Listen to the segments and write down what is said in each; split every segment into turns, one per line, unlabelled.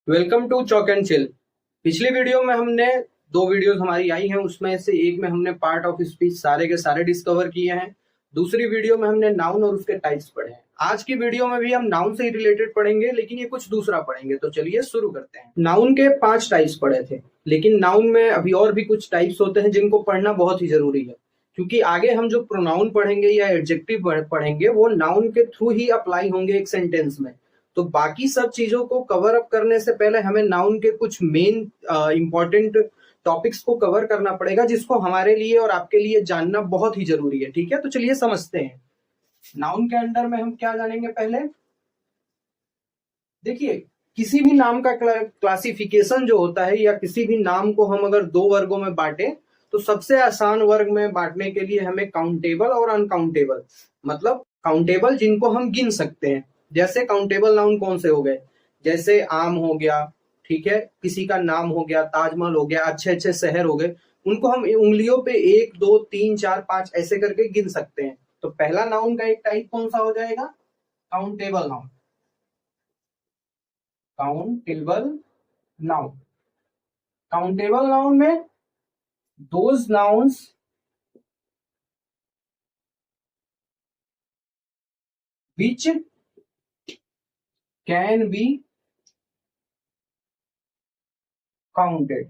Welcome to chalk and chill. पिछली video में हमने दो वीडियोस हमारी आई हैं, उसमें से एक में हमने पार्ट ऑफ स्पीच सारे के सारे डिस्कवर किए हैं। दूसरी वीडियो में हमने नाउन और उसके टाइप्स पढ़े हैं। आज की वीडियो में भी हम नाउन से ही रिलेटेड पढ़ेंगे, लेकिन ये कुछ दूसरा पढ़ेंगे। तो चलिए शुरू करते हैं। नाउन के 5 टाइप्स पढ़े थे, लेकिन नाउन में अभी और भी कुछ टाइप्स होते हैं जिनको पढ़ना बहुत ही जरूरी है, क्योंकि आगे हम जो प्रोनाउन पढ़ेंगे या एडजेक्टिव पढ़ेंगे वो नाउन के थ्रू ही अप्लाई होंगे एक सेंटेंस में। तो बाकी सब चीजों को कवर अप करने से पहले हमें नाउन के कुछ मेन इंपॉर्टेंट टॉपिक्स को कवर करना पड़ेगा, जिसको हमारे लिए और आपके लिए जानना बहुत ही जरूरी है। ठीक है, तो चलिए समझते हैं। नाउन के अंडर में हम क्या जानेंगे पहले। देखिए, किसी भी नाम का क्लासिफिकेशन जो होता है, या किसी भी नाम को हम अगर दो वर्गों में बांटे, तो सबसे आसान वर्ग में बांटने के लिए हमें काउंटेबल और अनकाउंटेबल, मतलब काउंटेबल जिनको हम गिन सकते हैं। जैसे काउंटेबल नाउन कौन से हो गए, जैसे आम हो गया, ठीक है, किसी का नाम हो गया, ताजमहल हो गया, अच्छे अच्छे शहर हो गए। उनको हम उंगलियों पे 1 2 3 4 5 ऐसे करके गिन सकते हैं। तो पहला नाउन का एक टाइप कौन सा हो जाएगा, countable noun. Countable noun, countable noun में those nouns which can be counted।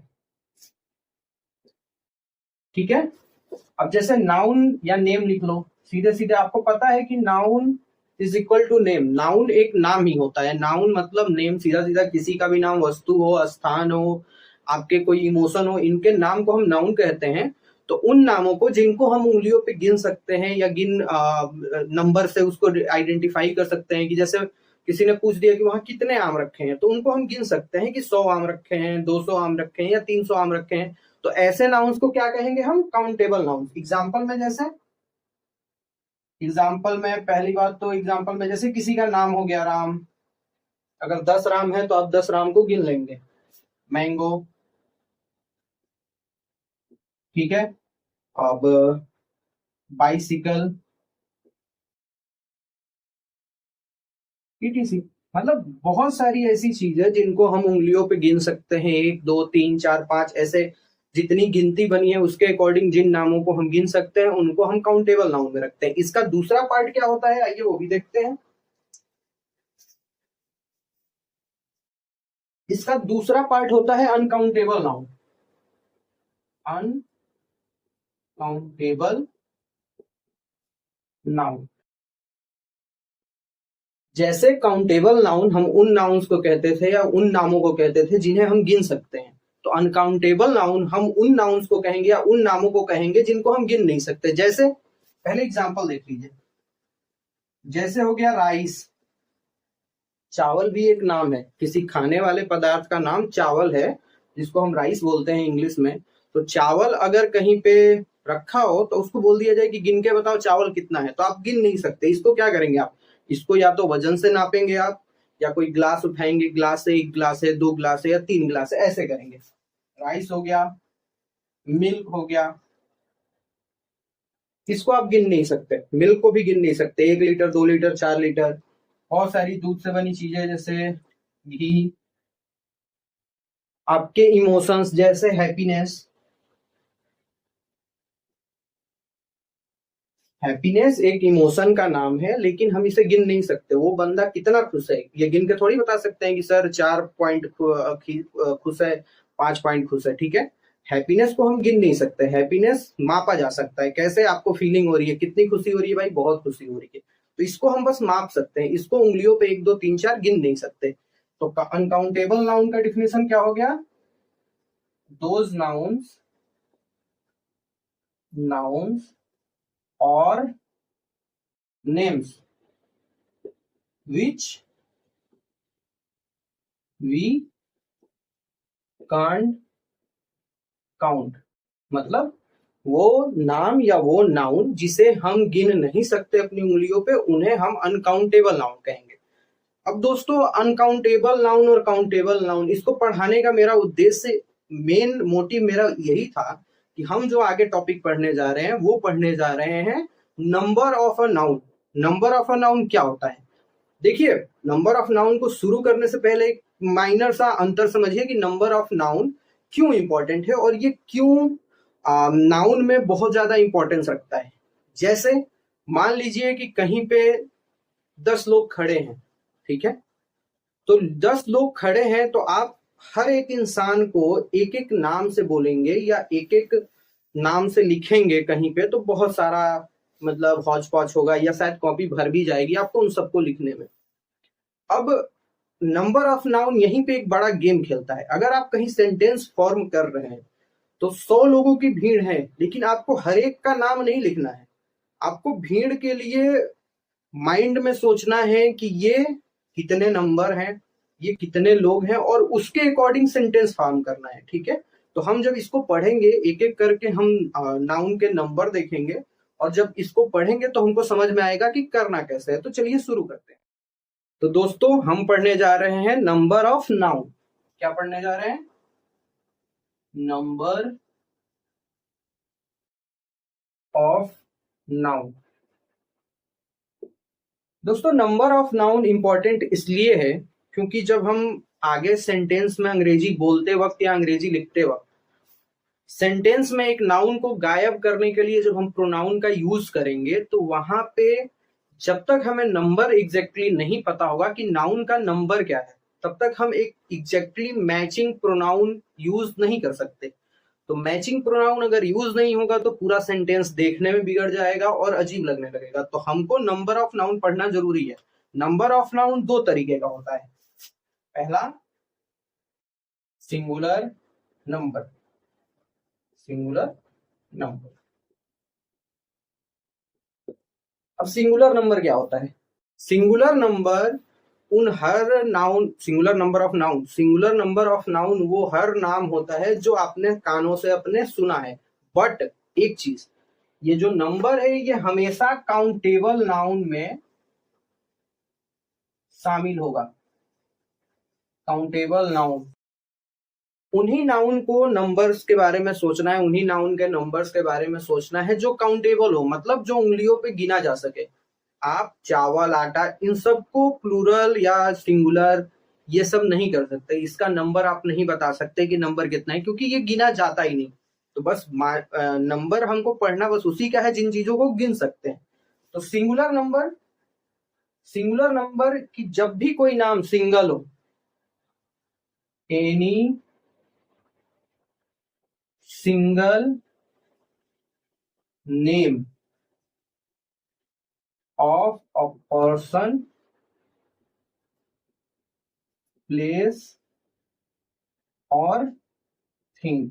ठीक है, अब जैसे नाउन या नेम लिख लो, सीधे सीधे आपको पता है कि noun is equal to name. Noun एक नाम ही होता है। नाउन मतलब नेम, सीधा सीधा किसी का भी नाम, वस्तु हो, स्थान हो, आपके कोई इमोशन हो, इनके नाम को हम नाउन कहते हैं। तो उन नामों को जिनको हम उंगलियों पे गिन सकते हैं या गिन नंबर से उसको आइडेंटिफाई कर सकते हैं, कि जैसे किसी ने पूछ दिया कि वहां कितने आम रखे हैं, तो उनको हम गिन सकते हैं कि 100 आम रखे हैं, 200 आम रखे हैं या 300 आम रखे हैं। तो ऐसे नाउन्स को क्या कहेंगे हम, काउंटेबल नाउन्स। एग्जाम्पल में जैसे, एग्जाम्पल में पहली बात तो एग्जाम्पल में जैसे किसी का नाम हो गया राम, अगर 10 राम है तो आप 10 राम को गिन लेंगे। मैंगो, ठीक है। अब बाइसिकल, ईटीसी, मतलब बहुत सारी ऐसी चीजें जिनको हम उंगलियों पे गिन सकते हैं। 1 2 3 4 5 ऐसे जितनी गिनती बनी है उसके अकॉर्डिंग जिन नामों को हम गिन सकते हैं उनको हम काउंटेबल नाउन में रखते हैं। इसका दूसरा पार्ट क्या होता है, आइए वो भी देखते हैं। इसका दूसरा पार्ट होता है अनकाउंटेबल नाउन। अनकाउंटेबल नाउन, जैसे काउंटेबल नाउन हम उन नाउन्स को कहते थे या उन नामों को कहते थे जिन्हें हम गिन सकते हैं, तो अनकाउंटेबल नाउन हम उन नाउन्स को कहेंगे या उन नामों को कहेंगे जिनको हम गिन नहीं सकते। जैसे पहले एग्जांपल देख लीजिए, जैसे हो गया राइस। चावल भी एक नाम है, किसी खाने वाले पदार्थ का नाम चावल है, जिसको हम राइस बोलते हैं इंग्लिश में। तो चावल अगर कहीं पे रखा हो तो उसको बोल दिया जाए कि गिन के बताओ चावल कितना है, तो आप गिन नहीं सकते। इसको क्या करेंगे आप, इसको या तो वजन से नापेंगे आप, या कोई ग्लास उठाएंगे, ग्लास से 1 ग्लास है, 2 ग्लास है या 3 ग्लास है, ऐसे करेंगे। राइस हो गया, मिल्क हो गया, इसको आप गिन नहीं सकते। मिल्क को भी गिन नहीं सकते, 1 लीटर, 2 लीटर, 4 लीटर। बहुत सारी दूध से बनी चीजें जैसे घी, आपके इमोशंस जैसे हैप्पीनेस। हैप्पीनेस एक इमोशन का नाम है, लेकिन हम इसे गिन नहीं सकते। वो बंदा कितना खुश है ये गिन के थोड़ी बता सकते हैं कि सर 4 पॉइंट खुश है, 5 पॉइंट खुश है, ठीक है। हैप्पीनेस को हम गिन नहीं सकते। हैप्पीनेस मापा जा सकता है, कैसे आपको फीलिंग हो रही है, कितनी खुशी हो रही है, भाई बहुत खुशी हो रही है, तो इसको हम बस माप सकते हैं। इसको उंगलियों पे 1 2 3 4 गिन नहीं सकते। तो अनकाउंटेबल नाउन का डिफिनेशन क्या हो गया, दोज नाउन्स और names which we can't count, मतलब वो नाम या वो नाउन जिसे हम गिन नहीं सकते अपनी उंगलियों पे, उन्हें हम अनकाउंटेबल नाउन कहेंगे। अब दोस्तों, अनकाउंटेबल नाउन और काउंटेबल नाउन, इसको पढ़ाने का मेरा उद्देश्य, मेन मोटिव मेरा यही था कि हम जो आगे टॉपिक पढ़ने जा रहे हैं वो पढ़ने जा रहे हैं number of a noun. Number of a noun क्या होता है, देखिए, नंबर ऑफ नाउन को शुरू करने से पहले एक माइनर सा अंतर समझिए कि नंबर ऑफ नाउन क्यों इंपॉर्टेंट है और ये क्यों नाउन में बहुत ज्यादा इंपॉर्टेंस रखता है। जैसे मान लीजिए कि कहीं पे 10 लोग खड़े हैं, ठीक है, तो 10 लोग खड़े हैं तो आप हर एक इंसान को एक एक नाम से बोलेंगे या एक एक नाम से लिखेंगे कहीं पे, तो बहुत सारा मतलब हौच पौच होगा या शायद कॉपी भर भी जाएगी आपको उन सबको लिखने में। अब नंबर ऑफ नाउन यहीं पे एक बड़ा गेम खेलता है। अगर आप कहीं सेंटेंस फॉर्म कर रहे हैं तो 100 लोगों की भीड़ है, लेकिन आपको हर एक का नाम नहीं लिखना है। आपको भीड़ के लिए माइंड में सोचना है कि ये कितने नंबर हैं, ये कितने लोग हैं, और उसके अकॉर्डिंग सेंटेंस फॉर्म करना है, ठीक है। तो हम जब इसको पढ़ेंगे एक एक करके हम नाउन के नंबर देखेंगे, और जब इसको पढ़ेंगे तो हमको समझ में आएगा कि करना कैसे है। तो चलिए शुरू करते हैं। तो दोस्तों हम पढ़ने जा रहे हैं नंबर ऑफ नाउन। क्या पढ़ने जा रहे हैं? Number of noun. दोस्तों नंबर ऑफ नाउन इंपॉर्टेंट इसलिए है क्योंकि जब हम आगे सेंटेंस में अंग्रेजी बोलते वक्त या अंग्रेजी लिखते वक्त सेंटेंस में एक नाउन को गायब करने के लिए जब हम प्रोनाउन का यूज करेंगे, तो वहां पे जब तक हमें नंबर एग्जैक्टली नहीं पता होगा कि नाउन का नंबर क्या है, तब तक हम एक एग्जैक्टली मैचिंग प्रोनाउन यूज नहीं कर सकते। तो मैचिंग प्रोनाउन अगर यूज नहीं होगा तो पूरा सेंटेंस देखने में बिगड़ जाएगा और अजीब लगने लगेगा। तो हमको नंबर ऑफ नाउन पढ़ना जरूरी है। नंबर ऑफ नाउन दो तरीके का होता है। पहला सिंगुलर नंबर। Singular number. अब सिंगुलर नंबर क्या होता है? सिंगुलर नंबर उन हर noun, singular number of noun, singular number of noun वो हर नाम होता है जो आपने कानों से अपने सुना है। बट एक चीज, ये जो नंबर है ये हमेशा काउंटेबल नाउन में शामिल होगा। काउंटेबल नाउन, उन्हीं नाउन को नंबर्स के बारे में सोचना है, उन्हीं नाउन के नंबर्स के बारे में सोचना है जो काउंटेबल हो, मतलब जो उंगलियों पे गिना जा सके। आप चावल, आटा, इन सबको प्लूरल या सिंगुलर ये सब नहीं कर सकते। इसका नंबर आप नहीं बता सकते कि नंबर कितना है, क्योंकि ये गिना जाता ही नहीं। तो बस नंबर हमको पढ़ना बस उसी का है जिन चीजों को गिन सकते हैं। तो सिंगुलर नंबर, सिंगुलर नंबर की जब भी कोई नाम सिंगल हो, any single name of a person, place or thing।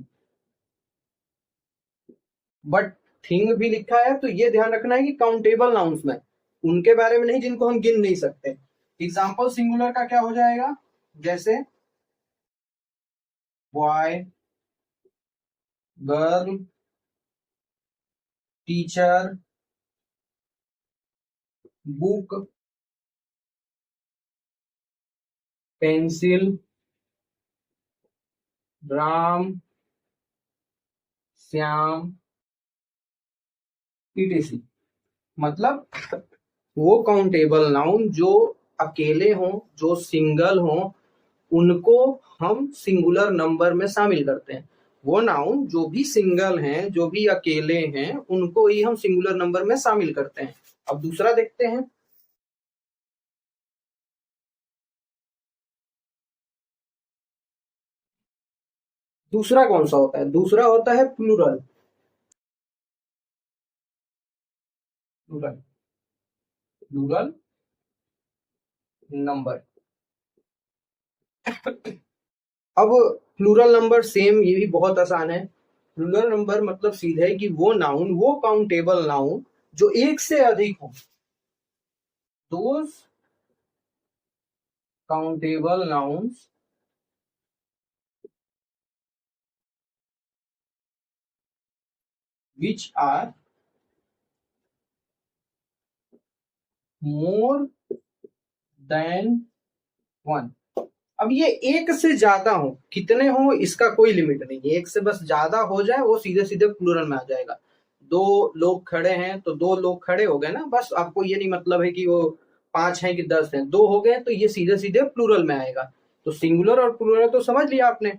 But thing भी लिखा है तो ये ध्यान रखना है कि काउंटेबल नाउन्स में, उनके बारे में नहीं जिनको हम गिन नहीं सकते। एग्जाम्पल सिंगुलर का क्या हो जाएगा? जैसे boy, girl, teacher, book, pencil, Ram, Shyam, etc। मतलब वो काउंटेबल नाउन जो अकेले हों, जो सिंगल हों, उनको हम सिंगुलर नंबर में शामिल करते हैं। वो नाउन जो भी सिंगल हैं, जो भी अकेले हैं, उनको ही हम सिंगुलर नंबर में शामिल करते हैं। अब दूसरा देखते हैं। दूसरा कौन सा होता है? दूसरा होता है प्लूरल। Plural, plural number. अब प्लूरल नंबर सेम, ये भी बहुत आसान है। प्लूरल नंबर मतलब सीधे है कि वो नाउन, वो काउंटेबल नाउन जो एक से अधिक हो। Those countable nouns which are more than one। अब ये एक से ज्यादा हो, कितने हो इसका कोई लिमिट नहीं है। एक से बस ज्यादा हो जाए वो सीधे सीधे प्लूरल में आ जाएगा। दो लोग खड़े हैं तो दो लोग खड़े हो गए ना, बस आपको ये नहीं मतलब है कि वो 5 हैं कि 10 हैं, 2 हो गए तो ये सीधे सीधे प्लूरल में आएगा। तो सिंगुलर और प्लूरल तो समझ लिया आपने।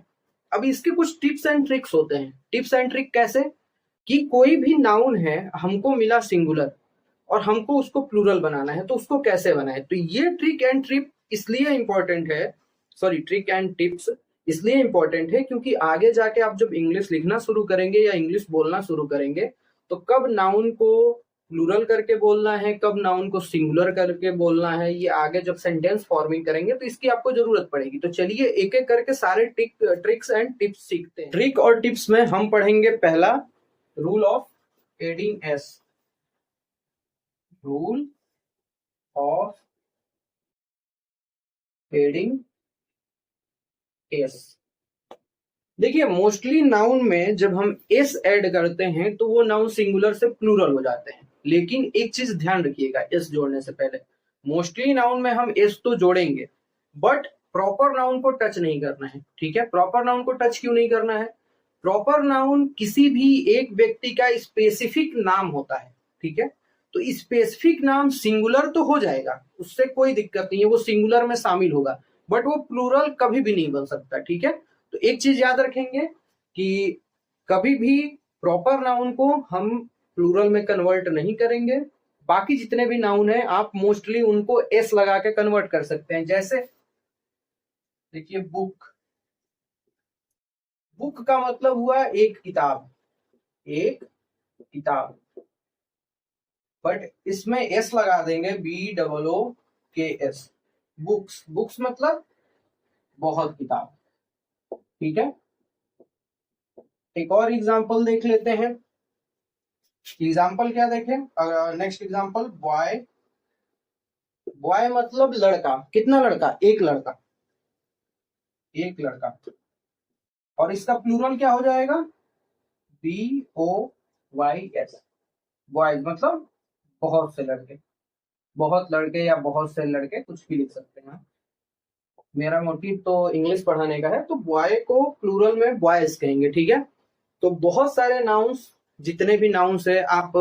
अब इसके कुछ टिप्स एंड ट्रिक्स होते हैं। टिप्स एंड ट्रिक कैसे कि कोई भी नाउन है, हमको मिला सिंगुलर और हमको उसको प्लूरल बनाना है, तो उसको कैसे बनाए। तो ये ट्रिक एंड ट्रिप इसलिए इंपॉर्टेंट है, सॉरी ट्रिक एंड टिप्स इसलिए इंपॉर्टेंट है क्योंकि आगे जाके आप जब इंग्लिश लिखना शुरू करेंगे या इंग्लिश बोलना शुरू करेंगे तो कब नाउन को प्लूरल करके बोलना है, कब नाउन को सिंगुलर करके बोलना है, ये आगे जब सेंटेंस फॉर्मिंग करेंगे तो इसकी आपको जरूरत पड़ेगी। तो चलिए एक एक करके सारे ट्रिक्स एंड टिप्स सीखते हैं। ट्रिक और टिप्स में हम पढ़ेंगे पहला rule of adding S. Rule of adding S. देखिए मोस्टली नाउन में जब हम एस ऐड करते हैं तो वो नाउन सिंगुलर से प्लूरल हो जाते हैं, लेकिन एक चीज ध्यान रखिएगा एस जोड़ने से पहले, मोस्टली नाउन में हम एस तो जोड़ेंगे बट प्रॉपर नाउन को टच नहीं करना है। ठीक है, प्रॉपर नाउन को टच क्यों नहीं करना है? प्रॉपर नाउन किसी भी एक व्यक्ति का स्पेसिफिक नाम होता है। ठीक है, तो स्पेसिफिक नाम सिंगुलर तो हो जाएगा, उससे कोई दिक्कत नहीं है, वो सिंगुलर में शामिल होगा, बट वो प्लूरल कभी भी नहीं बन सकता। ठीक है, तो एक चीज याद रखेंगे कि कभी भी प्रॉपर नाउन को हम प्लूरल में कन्वर्ट नहीं करेंगे। बाकी जितने भी नाउन है आप मोस्टली उनको एस लगा के कन्वर्ट कर सकते हैं। जैसे देखिए बुक, बुक का मतलब हुआ एक किताब, एक किताब, बट इसमें एस लगा देंगे BOOKS, बुक्स, बुक्स मतलब बहुत किताब। ठीक है, एक और एग्जांपल देख लेते हैं। एग्जांपल क्या देखें, नेक्स्ट एग्जांपल बॉय, बॉय मतलब लड़का, कितना लड़का? एक लड़का, एक लड़का, और इसका प्लूरल क्या हो जाएगा? BOYS, बॉयज मतलब बहुत से लड़के, बहुत लड़के या बहुत से लड़के, कुछ भी लिख सकते हैं। मेरा मोटिव तो इंग्लिश पढ़ाने का है, तो बॉय को प्लूरल में बॉयज कहेंगे। ठीक है, तो बहुत सारे नाउन्स, जितने भी नाउन्स है आप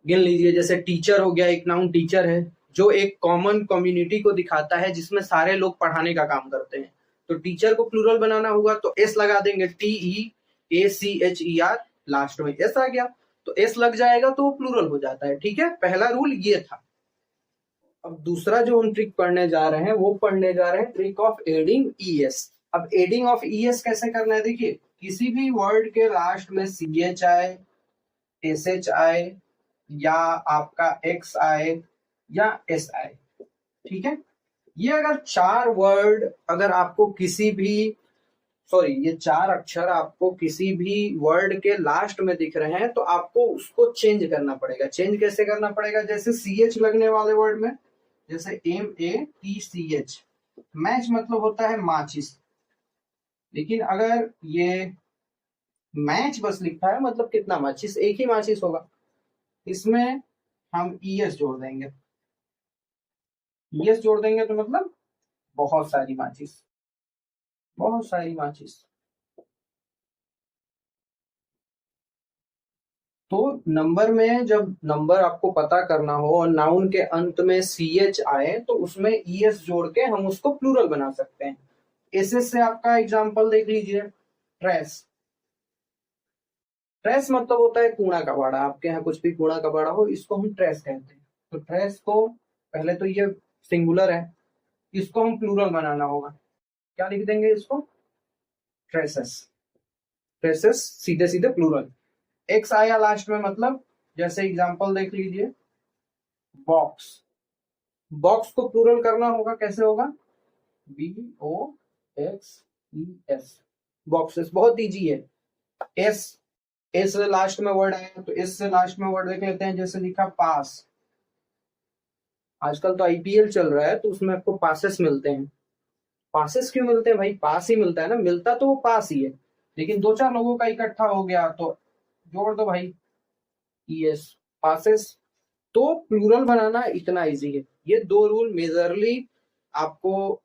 गिन लीजिए। जैसे टीचर हो गया, एक नाउन टीचर है जो एक कॉमन कम्युनिटी को दिखाता है जिसमें सारे लोग पढ़ाने का काम करते हैं। तो टीचर को प्लूरल बनाना होगा तो एस लगा देंगे, TEACHER, लास्ट में एस आ गया तो एस लग जाएगा तो वो प्लूरल हो जाता है। ठीक है, पहला रूल ये था। अब दूसरा जो हम ट्रिक पढ़ने जा रहे हैं वो पढ़ने जा रहे हैं ट्रिक ऑफ एडिंग ES। अब एडिंग ऑफ ES कैसे करना है? देखिए किसी भी वर्ड के लास्ट में CH आए, SH आए, या आपका X आए या S आए। ठीक है, ये अगर चार वर्ड अगर आपको किसी भी, सॉरी ये चार अक्षर आपको किसी भी वर्ड के लास्ट में दिख रहे हैं तो आपको उसको चेंज करना पड़ेगा। चेंज कैसे करना पड़ेगा? जैसे CH लगने वाले वर्ड में, जैसे MATCH, मैच मतलब होता है माचिस, लेकिन अगर ये मैच बस लिखा है मतलब कितना माचिस? एक ही माचिस होगा। इसमें हम ES जोड़ देंगे, ES जोड़ देंगे तो मतलब बहुत सारी माचिस, बहुत सारी माचिस। तो नंबर में जब नंबर आपको पता करना हो और नाउन के अंत में CH आए तो उसमें ES जोड़ के हम उसको प्लूरल बना सकते हैं। SS से आपका एग्जांपल देख लीजिए, ट्रेस। ट्रेस मतलब होता है कूड़ा कबाड़ा, आपके यहाँ कुछ भी कूड़ा कबाड़ा हो इसको हम ट्रेस कहते हैं। तो ट्रेस को पहले तो ये सिंगुलर है, इसको हम प्लूरल बनाना होगा। क्या लिख देंगे इसको? ट्रेसेस, ट्रेसेस सीधे सीधे प्लूरल। एक्स आया लास्ट में मतलब, जैसे एग्जांपल देख लीजिए बॉक्स, बॉक्स को प्लूरल करना होगा, कैसे होगा? BOXES, बॉक्सेस, बहुत इजी है। एस, एस से लास्ट में वर्ड आया तो एस से लास्ट में वर्ड देख लेते हैं। जैसे लिखा पास, आजकल तो IPL चल रहा है तो उसमें आपको पासेस मिलते हैं। पासेस क्यों मिलते हैं भाई? पास ही मिलता है ना, मिलता तो वो पास ही है, लेकिन दो चार लोगों का इकट्ठा हो गया तो जोड़ दो भाई ES, पासेस। तो प्लूरल बनाना इतना इजी है। ये दो रूल मेजरली आपको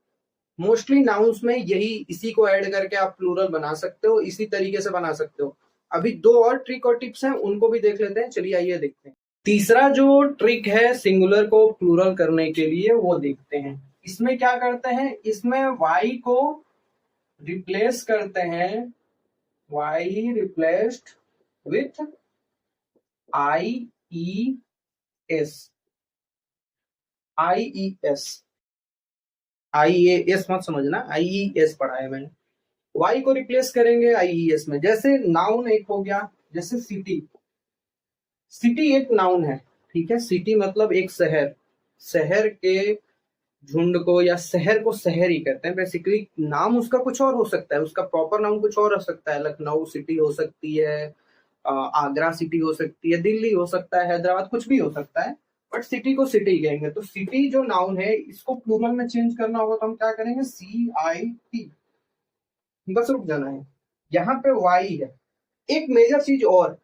मोस्टली नाउन्स में यही, इसी को ऐड करके आप प्लूरल बना सकते हो, इसी तरीके से बना सकते हो। अभी दो और ट्रिक और टिप्स हैं, उनको भी देख लेते हैं। चलिए आइए देखते हैं। तीसरा जो ट्रिक है सिंगुलर को प्लूरल करने के लिए वो देखते हैं। इसमें क्या करते हैं, इसमें y को रिप्लेस करते हैं, y replaced with IES, IES मत समझना, IES पढ़ा है मैंने। y को रिप्लेस करेंगे IES में। जैसे नाउन एक हो गया, जैसे सिटी, सिटी एक नाउन है, ठीक है। सिटी मतलब एक शहर, शहर के झुंड को या शहर को शहर ही कहते हैं बेसिकली। नाम उसका कुछ और हो सकता है, उसका प्रॉपर नाम कुछ और हो सकता है। लखनऊ सिटी हो सकती है, आगरा सिटी हो सकती है, दिल्ली हो सकता है, हैदराबाद, कुछ भी हो सकता है, बट सिटी को सिटी कहेंगे। तो सिटी जो नाउन है इसको प्लूरल में चेंज करना होगा तो हम क्या करेंगे, CIT, बस रुक जाना है। यहाँ पे y है। एक मेजर चीज और,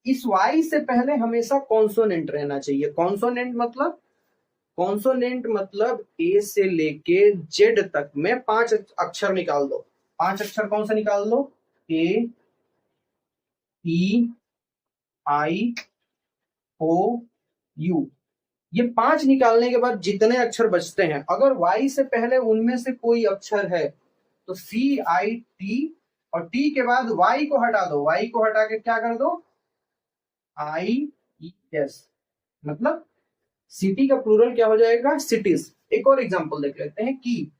इस y से पहले हमेशा कॉन्सोनेंट रहना चाहिए। कॉन्सोनेंट मतलब, कॉन्सोनेंट मतलब ए से लेके जेड तक में 5 अक्षर निकाल दो। 5 अक्षर कौन सा निकाल दो, A E I O U। ये 5 निकालने के बाद जितने अक्षर बचते हैं, अगर y से पहले उनमें से कोई अक्षर है तो CIT, और T के बाद y को हटा दो, y को हटा के क्या कर दो, IES। मतलब सिटी का प्लूरल क्या हो जाएगा, सिटीज। एक और एग्जांपल देख लेते हैं, की।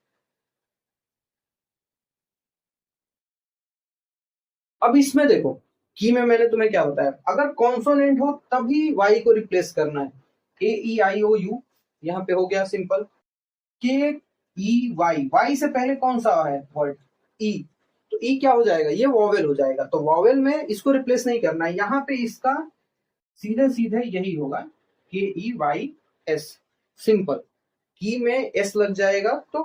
अब इसमें देखो, की में मैंने तुम्हें क्या बताया, अगर कॉन्सोनेंट हो तभी y को रिप्लेस करना है। AEIOU यहाँ पे हो गया सिंपल। KEY, y से पहले कौन सा है वर्ड, E, तो E क्या हो जाएगा, ये वॉवेल हो जाएगा। तो वॉवेल में इसको रिप्लेस नहीं करना है, यहाँ पे इसका सीधे सीधे यही होगा, KEYS, सिंपल। की में S लग जाएगा तो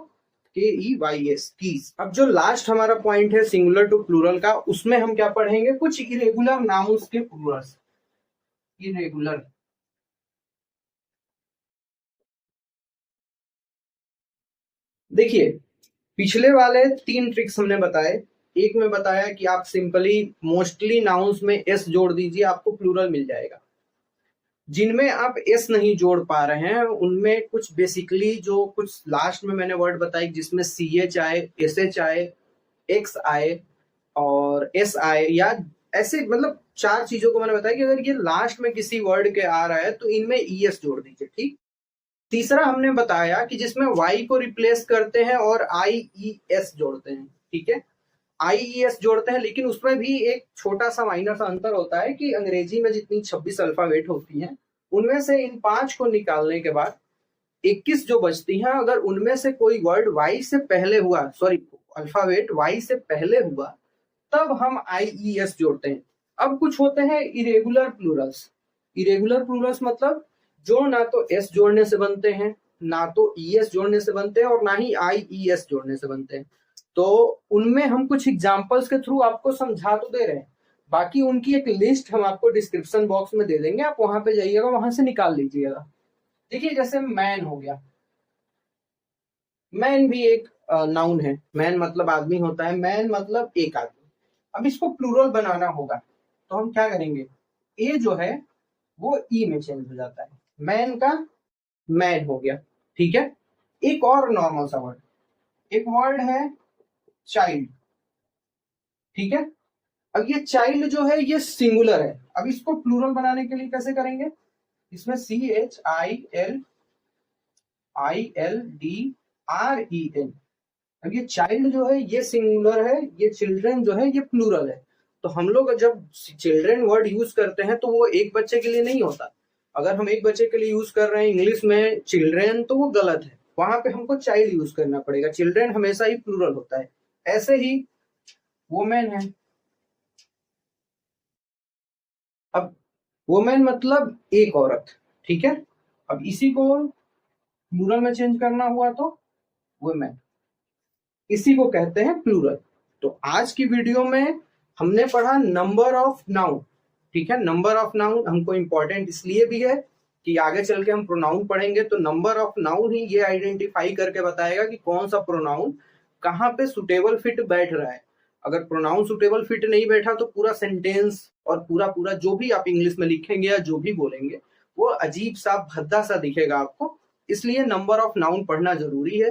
KEYS, कीज। अब जो लास्ट हमारा पॉइंट है सिंगुलर टू प्लूरल का, उसमें हम क्या पढ़ेंगे, कुछ इरेगुलर नाउन्स के प्लूरल्स। इरेगुलर, देखिए पिछले वाले 3 ट्रिक्स हमने बताए। एक में बताया कि आप सिंपली मोस्टली नाउन्स में S जोड़ दीजिए, आपको प्लूरल मिल जाएगा। जिनमें आप S नहीं जोड़ पा रहे हैं उनमें कुछ बेसिकली जो कुछ लास्ट में मैंने वर्ड बताई जिसमें CH आए, SH आए, X आए और S आए, या ऐसे मतलब 4 चीजों को मैंने बताया कि अगर ये लास्ट में किसी वर्ड के आ रहा है तो इनमें ES जोड़ दीजिए, ठीक। तीसरा हमने बताया कि जिसमें Y को रिप्लेस करते हैं और IES जोड़ते हैं, ठीक है। IES जोड़ते हैं, लेकिन उसमें भी एक छोटा सा माइनर सा अंतर होता है कि अंग्रेजी में जितनी 26 अल्फाबेट होती हैं उनमें से इन 5 को निकालने के बाद 21 जो बचती हैं, अगर उनमें से कोई वर्ड Y से पहले हुआ, सॉरी अल्फाबेट Y से पहले हुआ, तब हम IES जोड़ते हैं। अब कुछ होते हैं इरेगुलर प्लूरल्स। इरेगुलर प्लूरल्स मतलब जो ना तो S जोड़ने से बनते हैं, ना तो ES जोड़ने से बनते हैं और ना ही IES जोड़ने से बनते हैं। तो उनमें हम कुछ एग्जांपल्स के थ्रू आपको समझा तो दे रहे हैं, बाकी उनकी एक लिस्ट हम आपको डिस्क्रिप्शन बॉक्स में दे देंगे, आप वहां पे जाइएगा, वहां से निकाल लीजिएगा। देखिए जैसे मैन हो गया, मैन भी एक नाउन है। मैन मतलब आदमी होता है, मैन मतलब एक आदमी। अब इसको प्लूरल बनाना होगा तो हम क्या करेंगे, ए जो है वो ई में चेंज हो जाता है, मैन का मैन हो गया, ठीक है। एक और नॉर्मल सा वर्ड, एक वर्ड है चाइल्ड, ठीक है। अब ये चाइल्ड जो है ये सिंगुलर है, अब इसको प्लूरल बनाने के लिए कैसे करेंगे, इसमें CHILDREN। अब ये चाइल्ड जो है ये सिंगुलर है, ये चिल्ड्रन जो है ये प्लूरल है। तो हम लोग जब चिल्ड्रन वर्ड यूज करते हैं तो वो एक बच्चे के लिए नहीं होता। अगर हम एक बच्चे के लिए यूज कर रहे हैं इंग्लिश में चिल्ड्रन तो वो गलत है, वहां पे हमको चाइल्ड यूज करना पड़ेगा। चिल्ड्रन हमेशा ही प्लूरल होता है। ऐसे ही वुमेन है, अब वुमेन मतलब एक औरत, ठीक है। अब इसी को प्लूरल में चेंज करना हुआ तो वुमेन, इसी को कहते हैं प्लूरल। तो आज की वीडियो में हमने पढ़ा नंबर ऑफ नाउन, ठीक है। नंबर ऑफ नाउन हमको इंपॉर्टेंट इसलिए भी है कि आगे चल के हम प्रोनाउन पढ़ेंगे तो नंबर ऑफ नाउन ही ये आइडेंटिफाई करके बताएगा कि कौन सा प्रोनाउन कहाँ पे सुटेबल फिट बैठ रहा है। अगर प्रोनाउन सुटेबल फिट नहीं बैठा तो पूरा सेंटेंस और पूरा जो भी आप इंग्लिश में लिखेंगे या जो भी बोलेंगे वो अजीब सा भद्दा सा दिखेगा आपको, इसलिए नंबर ऑफ नाउन पढ़ना जरूरी है।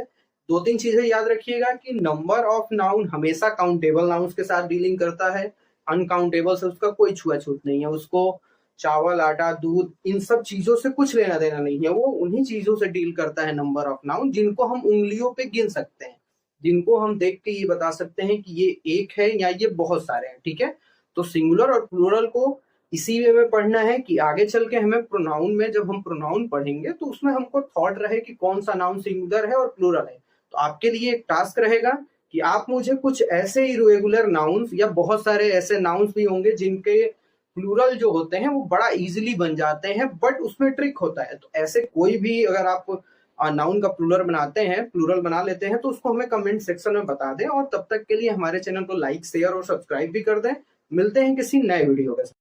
2-3 चीजें याद रखिएगा कि नंबर ऑफ नाउन हमेशा काउंटेबल नाउन्स के साथ डीलिंग करता है, अनकाउंटेबल से उसका कोई छुआछूत नहीं है, उसको चावल, आटा, दूध, इन सब चीजों से कुछ लेना देना नहीं है, वो उन्हीं चीजों से डील करता है नंबर ऑफ नाउन जिनको हम उंगलियों पे गिन सकते हैं, जिनको हम देख के ये बता सकते हैं कि ये एक है या ये बहुत सारे हैं। ठीक है, तो सिंगुलर और प्लूरल को इसी वे में पढ़ना है कि आगे चल के हमें प्रोनाउन में, जब हम प्रोनाउन पढ़ेंगे तो उसमें हमको थॉट रहे कि कौन सा नाउन सिंगुलर है और प्लूरल है। तो आपके लिए एक टास्क रहेगा कि आप मुझे कुछ ऐसे इरेगुलर नाउन्स या बहुत सारे ऐसे नाउन्स भी होंगे जिनके प्लूरल जो होते हैं वो बड़ा इजीली बन जाते हैं, बट उसमें ट्रिक होता है। तो ऐसे कोई भी अगर आप नाउन का प्लूरल बना लेते हैं तो उसको हमें कमेंट सेक्शन में बता दें, और तब तक के लिए हमारे चैनल को लाइक, शेयर और सब्सक्राइब भी कर दें। मिलते हैं किसी नए वीडियो के साथ।